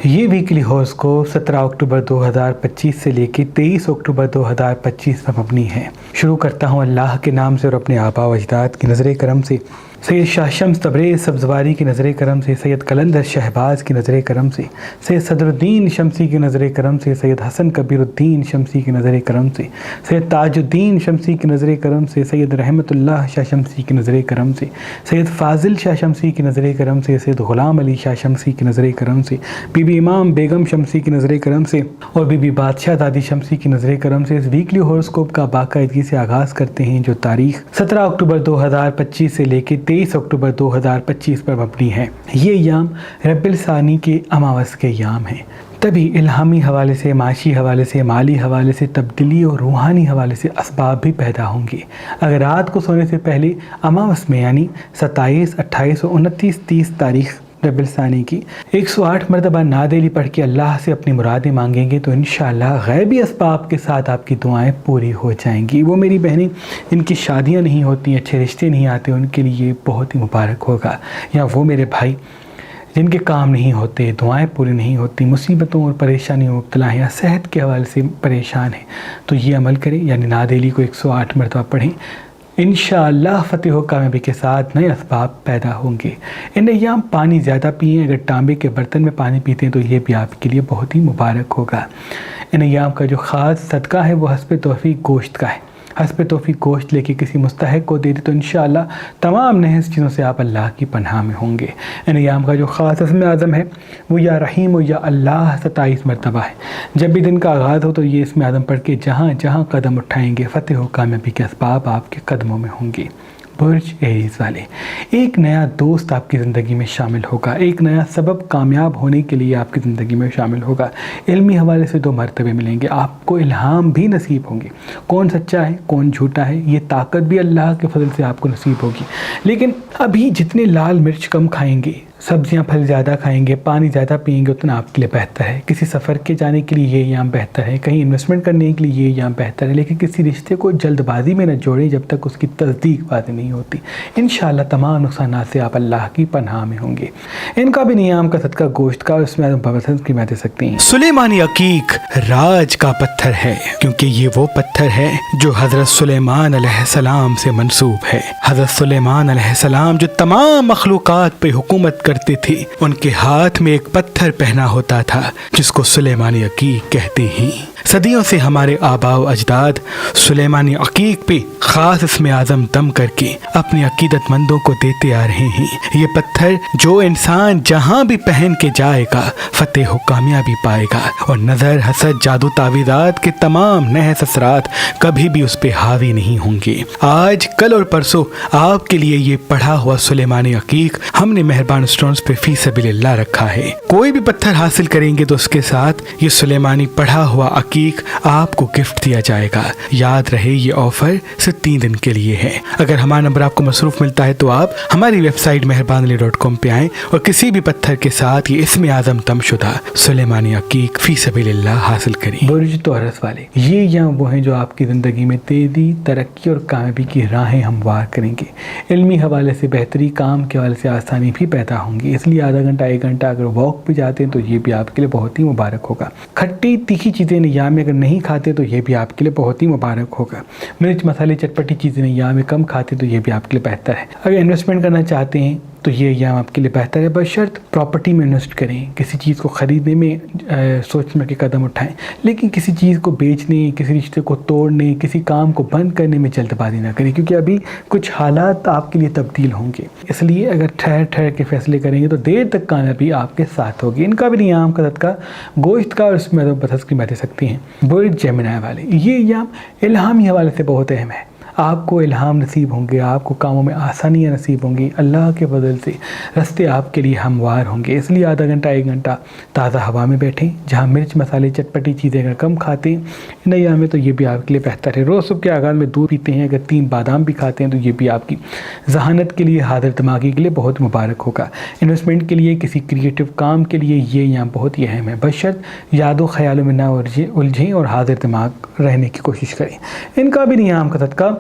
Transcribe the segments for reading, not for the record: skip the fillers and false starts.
یہ ویکلی ہوراسکوپ 17 اکتوبر 2025 سے لے کے 23 اکتوبر 2025 پر مبنی ہے۔ شروع کرتا ہوں اللہ کے نام سے اور اپنے آباء و اجداد کی نظر کرم سے، سید شاہ شمس تبریز سبزواری کی نظر کرم سے، سید قلندر شہباز کی نظر کرم سے، سید صدر الدین شمسی کی نظر کرم سے، سید حسن کبیر الدین شمسی کی نظر کرم سے، سید تاج الدین شمسی کی نظر کرم سے، سید رحمت اللہ شاہ شمسی کی نظر کرم سے، سید فاضل شاہ شمسی کی نظر کرم سے، سید غلام علی شاہ شمسی کی نظر کرم سے، بی بی امام بیگم شمسی کی نظر کرم سے اور بی بی بادشاہ دادی شمسی کی نظر کرم سے اس ویکلی ہوراسکوپ کا باقاعدگی سے آغاز کرتے ہیں، جو تاریخ 17 اکتوبر 2025 سے لے کے 23 اکتوبر 2025 پر مبنی ہے۔ یہ ایام ربیع الثانی کے اماوس کے ایام ہیں، تبھی الہامی حوالے سے، معاشی حوالے سے، مالی حوالے سے تبدیلی اور روحانی حوالے سے اسباب بھی پیدا ہوں گے۔ اگر رات کو سونے سے پہلے اماوس میں یعنی 27، 28 اور 29، 30 تاریخ ربیع الثانی کی 108 مرتبہ نادیلی پڑھ کے اللہ سے اپنی مرادیں مانگیں گے تو انشاءاللہ غیبی اسباب کے ساتھ آپ کی دعائیں پوری ہو جائیں گی۔ وہ میری بہنیں جن کی شادیاں نہیں ہوتی، اچھے رشتے نہیں آتے، ان کے لیے بہت ہی مبارک ہوگا، یا وہ میرے بھائی جن کے کام نہیں ہوتے، دعائیں پوری نہیں ہوتی، مصیبتوں اور پریشانیوں میں مبتلا ہیں یا صحت کے حوالے سے پریشان ہیں، تو یہ عمل کریں، یعنی نادیلی کو 108 مرتبہ پڑھیں۔ انشاءاللہ فتح و کامیابی کے ساتھ نئے اسباب پیدا ہوں گے۔ ان ایام پانی زیادہ پئیں، اگر تانبے کے برتن میں پانی پیتے ہیں تو یہ بھی آپ کے لیے بہت ہی مبارک ہوگا۔ ان ایام کا جو خاص صدقہ ہے وہ حسب توفیق گوشت کا ہے۔ حسب توفیق گوشت لے کے کسی مستحق کو دے دے تو انشاءاللہ تمام نحس چیزوں سے آپ اللہ کی پناہ میں ہوں گے۔ ان ایام کا جو خاص اسم اعظم ہے وہ یا رحیم و یا اللہ 27 مرتبہ ہے۔ جب بھی دن کا آغاز ہو تو یہ اسم اعظم پڑھ کے جہاں جہاں قدم اٹھائیں گے فتح و کامیابی کے اسباب آپ کے قدموں میں ہوں گے۔ برج ایریز والے، ایک نیا دوست آپ کی زندگی میں شامل ہوگا، ایک نیا سبب کامیاب ہونے کے لیے آپ کی زندگی میں شامل ہوگا۔ علمی حوالے سے 2 مرتبے ملیں گے، آپ کو الہام بھی نصیب ہوں گے۔ کون سچا ہے کون جھوٹا ہے یہ طاقت بھی اللہ کے فضل سے آپ کو نصیب ہوگی۔ لیکن ابھی جتنے لال مرچ کم کھائیں گے، سبزیاں پھل زیادہ کھائیں گے، پانی زیادہ پئیں گے، اتنا آپ کے لیے بہتر ہے۔ کسی سفر کے جانے کے لیے یہ ایام بہتر ہے، کہیں انویسٹمنٹ کرنے کے لیے یہ ایام بہتر ہے، لیکن کسی رشتے کو جلد بازی میں نہ جوڑیں جب تک اس کی تصدیق واضح نہیں ہوتی۔ انشاءاللہ تمام نقصانات سے آپ اللہ کی پناہ میں ہوں گے۔ ان کا بھی ایام کا صدقہ گوشت کا اور اس میں کی میں دے سکتے ہیں۔ سلیمانی عقیق راج کا پتھر ہے، کیونکہ یہ وہ پتھر ہے جو حضرت سلیمان علیہ السلام سے منسوب ہے۔ حضرت سلیمان علیہ السلام جو تمام مخلوقات پہ حکومت کرتے تھے، ان کے ہاتھ میں ایک پتھر پہنا ہوتا تھا جس کو سلیمانی عقیق کہتے ہیں۔ صدیوں سے ہمارے آباء و اجداد سلیمانی عقیق پہ خاص اسم اعظم دم کر کے اپنے عقیدت مندوں کو دیتے آ رہے ہیں۔ یہ پتھر جو انسان جہاں بھی پہن کے جائے گا فتح و کامیابی پائے گا، اور نظر، حسد، جادو، تعویذات کے تمام نحس اثرات کبھی بھی اس پہ حاوی نہیں ہوں گے۔ آج، کل اور پرسوں آپ کے لیے یہ پڑھا ہوا سلیمانی عقیق ہم نے مہربان اسٹونز پہ فی سبیل اللہ رکھا ہے۔ کوئی بھی پتھر حاصل کریں گے تو اس کے ساتھ یہ سلیمانی پڑھا ہوا عقیق آپ کو گفٹ دیا جائے گا۔ یاد رہے یہ آفر صرف 3 دن کے لیے ہے۔ اگر ہمارا نمبر آپ کو مصروف ملتا ہے تو آپ ہماری ویب سائٹ meherbanali.com پہ آئیں اور کسی بھی پتھر کے ساتھ یہ اسم اعظم دم شدہ سلیمانی عقیق فی سبیل اللہ حاصل کریں۔ برج تورس والے، یہ ایام وہ ہیں جو آپ کی زندگی میں تیزی، ترقی اور کامیابی کی راہیں ہموار کریں گے۔ علمی حوالے سے بہتری، کام کے حوالے سے آسانی بھی پیدا ہوں گی، اس لیے آدھا گھنٹہ 1 گھنٹہ اگر واک پہ جاتے ہیں تو یہ بھی آپ کے لیے بہت ہی مبارک ہوگا۔ کھٹی تیکھی چیزیں ایام میں اگر نہیں کھاتے تو یہ بھی آپ کے لیے بہت ہی مبارک ہوگا۔ مرچ مسالے چٹپٹی چیزیں ایام میں کم کھاتے تو یہ بھی آپ کے لیے بہتر ہے۔ اگر انویسٹمنٹ کرنا چاہتے ہیں تو یہ ایام آپ کے لیے بہتر ہے، بشرط پراپرٹی میں انویسٹ کریں، کسی چیز کو خریدنے میں سوچ سمجھ کے قدم اٹھائیں، لیکن کسی چیز کو بیچنے، کسی رشتے کو توڑنے، کسی کام کو بند کرنے میں جلد بازی نہ کریں، کیونکہ ابھی کچھ حالات آپ کے لیے تبدیل ہوں گے۔ اس لیے اگر ٹھہر کے فیصلے کریں گے تو دیر تک کامیابی آپ کے ساتھ ہوگی۔ ان کا بھی ایام کا صدقہ گوشت کا اور اس میں بتس کی دے سکتے ہیں۔ برج جیمنائی والے، یہ ایام الہامی حوالے سے بہت اہم ہے۔ آپ کو الہام نصیب ہوں گے، آپ کو کاموں میں آسانیاں نصیب ہوں گی، اللہ کے فضل سے راستے آپ کے لیے ہموار ہوں گے۔ اس لیے آدھا گھنٹہ 1 گھنٹہ تازہ ہوا میں بیٹھیں، جہاں مرچ مسالے چٹپٹی چیزیں اگر کم کھاتے ہیں ان ایام میں تو یہ بھی آپ کے لیے بہتر ہے۔ روز صبح کے آغاز میں دودھ پیتے ہیں، اگر 3 بادام بھی کھاتے ہیں تو یہ بھی آپ کی ذہانت کے لیے، حاضر دماغی کے لیے بہت مبارک ہوگا۔ انویسٹمنٹ کے لیے، کسی کریٹو کام کے لیے یہ ایام بہت ہی اہم ہے، بشرط یاد و خیالوں میں نہ الجھیں اور حاضر دماغ رہنے کی کوشش کریں۔ ان کا بھی ایام کا صدقہ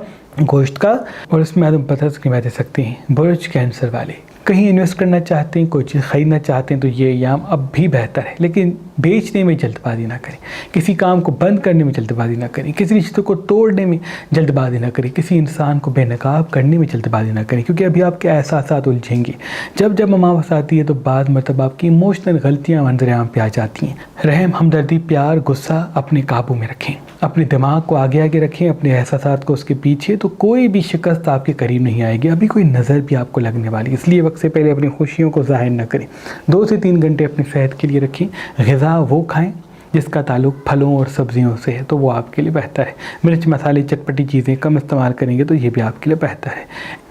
گوشت کا اور اس میں پتھر کی میں دے سکتے ہیں۔ برج کینسر والے، کہیں انویسٹ کرنا چاہتے ہیں، کوئی چیز خریدنا چاہتے ہیں تو یہ ایام اب بھی بہتر ہے، لیکن بیچنے میں جلد بازی نہ کریں، کسی کام کو بند کرنے میں جلد بازی نہ کریں، کسی رشتے کو توڑنے میں جلد بازی نہ کریں، کسی انسان کو بے نقاب کرنے میں جلد بازی نہ کریں، کیونکہ ابھی آپ کے احساسات الجھیں گے۔ جب اماوس آتی ہے تو بعض مرتبہ آپ کی ایموشنل غلطیاں منظر عام پہ آ جاتی ہیں۔ رحم، ہمدردی، پیار، غصہ اپنے قابو میں رکھیں، اپنے دماغ کو آگے رکھیں، اپنے احساسات کو اس کے پیچھے، تو کوئی بھی شکست آپ کے قریب نہیں آئے گی، ابھی کوئی نظر بھی آپ کو لگنے والی، اس لیے وقت سے پہلے اپنی خوشیوں کو ظاہر نہ کریں۔ 2 سے 3 گھنٹے اپنی صحت کے لیے رکھیں، غذا وہ کھائیں جس کا تعلق پھلوں اور سبزیوں سے ہے، تو وہ آپ کے لیے بہتر ہے۔ مرچ، مسالے، چٹپٹی چیزیں کم استعمال کریں گے تو یہ بھی آپ کے لیے بہتر ہے۔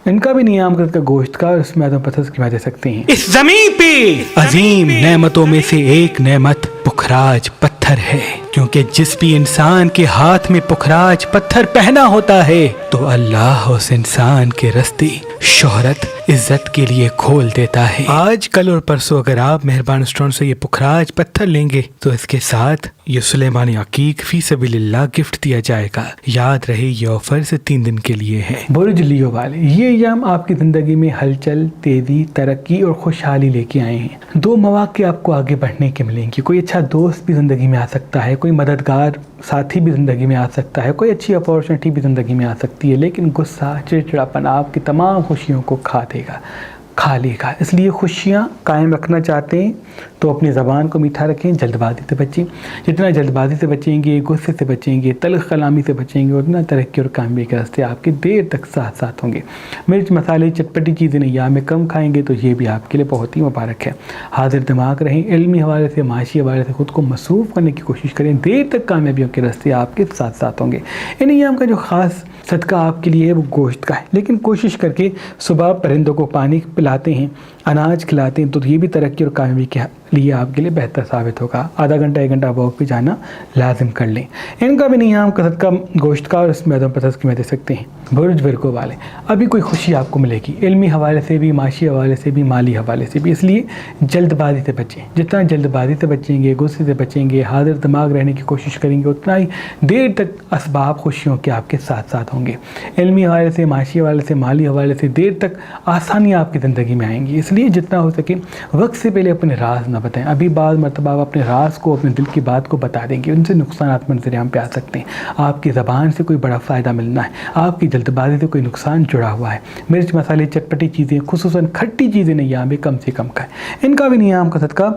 ان کا بھی نیام کا گوشت کا اور اس میں عدم پسند کی دے سکتے ہیں۔ اس زمین پہ عظیم نعمتوں میں سے ایک نعمت پخراج پتھر ہے، کیونکہ جس بھی انسان کے ہاتھ میں پخراج پتھر پہنا ہوتا ہے تو اللہ اس انسان کے راستے شہرت، عزت کے لیے کھول دیتا ہے۔ آج کل اور پرسوں اگر آپ مہربان اسٹون سے یہ پخراج پتھر لیں گے تو اس کے ساتھ یہ سلیمانی عقیق فی سبیل اللہ گفٹ دیا جائے گا۔ یاد رہے یہ آفر سے 3 دن کے لیے ہے۔ برج لیو والے، یہ ایام آپ کی زندگی میں ہلچل، تیزی، ترقی اور خوشحالی لے کے آئے ہیں۔ 2 مواقع آپ کو آگے بڑھنے کے ملیں گے، کوئی اچھا دوست بھی زندگی میں آ سکتا ہے، کوئی مددگار ساتھی بھی زندگی میں آ سکتا ہے، کوئی اچھی اپارچونیٹی بھی زندگی میں آ سکتی ہے، لیکن غصہ، چڑچڑاپن آپ کی تمام خوشیوں کو کھا لے گا۔ اس لیے خوشیاں قائم رکھنا چاہتے ہیں تو اپنی زبان کو میٹھا رکھیں، جلد بازی سے بچیں۔ جتنا جلد بازی سے بچیں گے، غصے سے بچیں گے، تلخ کلامی سے بچیں گے، اتنا ترقی اور کامیابی کے راستے آپ کے دیر تک ساتھ ہوں گے۔ مرچ، مسالے، چٹپٹی چیزیں ایام میں کم کھائیں گے تو یہ بھی آپ کے لیے بہت ہی مبارک ہے۔ حاضر دماغ رہیں، علمی حوالے سے، معاشی حوالے سے خود کو مصروف کرنے کی کوشش کریں، دیر تک کامیابیوں کے راستے آپ کے ساتھ ہوں گے۔ ان ایام کا جو خاص صدقہ آپ کے لیے ہے وہ گوشت کا ہے، لیکن کوشش کر کے صبح پرندوں کو پانی پلاتے ہیں، اناج کھلاتے ہیں تو یہ بھی ترقی اور کامیابی کے لیے آپ کے لیے بہتر ثابت ہوگا۔ آدھا گھنٹہ 1 گھنٹہ واک پہ جانا لازم کر لیں۔ ان کا بھی نیام کا صدقہ گوشت کا اور اس میں عدم پسند کی میں دے سکتے ہیں۔ برج ورگو والے، ابھی کوئی خوشی آپ کو ملے گی، علمی حوالے سے بھی، معاشی حوالے سے بھی، مالی حوالے سے بھی، اس لیے جلد بازی سے بچیں۔ جتنا جلد بازی سے بچیں گے، غصے سے بچیں گے، حاضر دماغ رہنے کی کوشش کریں گے، اتنا ہی دیر تک اسباب خوشیوں کے آپ کے ساتھ ہوں گے۔ علمی حوالے سے، معاشی حوالے سے، مالی حوالے سے دیر تک آسانیاں آپ کی زندگی میں آئیں گی، اس لیے جتنا ہو سکے وقت سے پہلے اپنے راز نہ بتائیں۔ ابھی بعض مرتبہ آپ اپنے راز کو، اپنے دل کی بات کو بتا دیں گے، ان سے نقصانات منظر عام پہ آ سکتے ہیں۔ آپ کی زبان سے کوئی بڑا فائدہ ملنا ہے، آپ کی جلد بازی سے کوئی نقصان جڑا ہوا ہے۔ مرچ، مسالے، چٹپٹی چیزیں، خصوصاً کھٹی چیزیں ایام میں کم سے کم کھائیں۔ ان کا بھی نیام کا صدقہ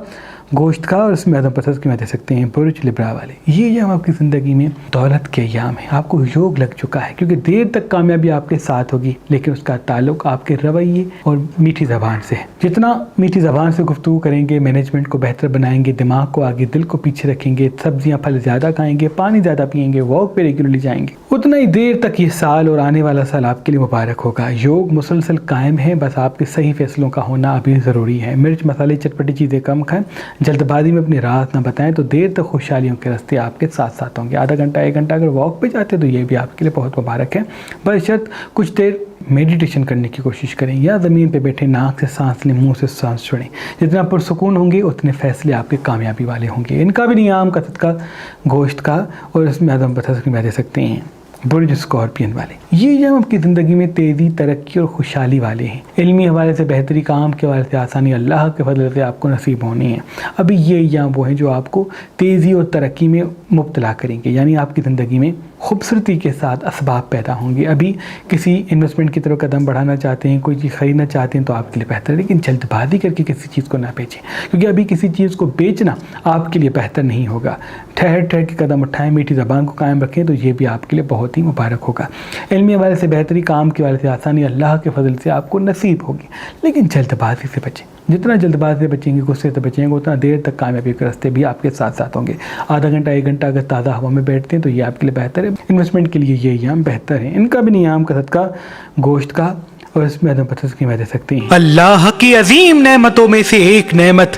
گوشت کا اور اس میں عدم پسند کی میں دے سکتے ہیں۔ برج لبرا والے، یہ ایام آپ کی زندگی میں دولت کے ایام ہے، آپ کو یوگ لگ چکا ہے، کیونکہ دیر تک کامیابی آپ کے ساتھ ہوگی، لیکن اس کا تعلق آپ کے رویے اور میٹھی زبان سے ہے۔ جتنا میٹھی زبان سے گفتگو کریں گے، مینجمنٹ کو بہتر بنائیں گے، دماغ کو آگے، دل کو پیچھے رکھیں گے، سبزیاں پھل زیادہ کھائیں گے، پانی زیادہ پئیں گے، واک پہ ریگولرلی جائیں گے، اتنا ہی دیر تک یہ سال اور آنے والا سال آپ کے لیے مبارک ہوگا۔ یوگ مسلسل قائم ہے، بس آپ کے صحیح فیصلوں کا ہونا ابھی ضروری ہے۔ مرچ، مسالے، چٹپٹی چیزیں کم کھائیں، جلد بازی میں اپنے راز نہ بتائیں تو دیر تک خوشحالیوں کے راستے آپ کے ساتھ ہوں گے۔ آدھا گھنٹہ 1 گھنٹہ اگر واک پہ جاتے تو یہ بھی آپ کے لیے بہت مبارک ہے، بشرط کچھ دیر میڈیٹیشن کرنے کی کوشش کریں یا زمین پہ بیٹھے ناک سے سانس لیں، منہ سے سانس چھوڑیں۔ جتنا پرسکون ہوں گے اتنے فیصلے آپ کے کامیابی والے ہوں گے۔ ان کا بھی نیام کا صدقہ گوشت کا اور اس میں عدم پسند کی میں دے سکتے ہیں۔ برج اسکارپین والے، یہ ایام آپ کی زندگی میں تیزی، ترقی اور خوشحالی والے ہیں۔ علمی حوالے سے بہتری، کام کے حوالے سے آسانی اللہ کے فضل سے آپ کو نصیب ہونی ہے۔ ابھی یہ ایام وہ ہیں جو آپ کو تیزی اور ترقی میں مبتلا کریں گے، یعنی آپ کی زندگی میں خوبصورتی کے ساتھ اسباب پیدا ہوں گے۔ ابھی کسی انویسٹمنٹ کی طرف قدم بڑھانا چاہتے ہیں، کوئی چیز خریدنا چاہتے ہیں تو آپ کے لیے بہتر ہے، لیکن جلد بازی کر کے کسی چیز کو نہ بیچیں، کیونکہ ابھی کسی چیز کو بیچنا آپ کے لیے بہتر نہیں ہوگا۔ ٹھہر کے قدم اٹھائیں، میٹھی زبان کو قائم رکھیں تو یہ بھی آپ کے لیے بہت ہی مبارک ہوگا۔ علمی حوالے سے بہتری، کام کے حوالے سے آسانی اللہ کے فضل سے آپ کو نصیب ہوگی، لیکن جلد بازی سے بچیں۔ جتنا جلد بازی سے بچیں گے، غصے سے بچیں گے، اتنا دیر تک کامیابی کے راستے بھی آپ کے ساتھ ہوں گے۔ آدھا گھنٹہ 1 گھنٹہ اگر تازہ ہوا میں بیٹھتے ہیں تو یہ آپ کے لیے بہتر ہے، انویسٹمنٹ کے لیے یہ ایام بہتر ہے۔ ان کا بھی نیام کا صدقہ گوشت کا اور اس میں عدم پسند کی میں دے سکتے ہیں۔ اللہ کی عظیم نعمتوں میں سے ایک نعمت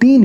3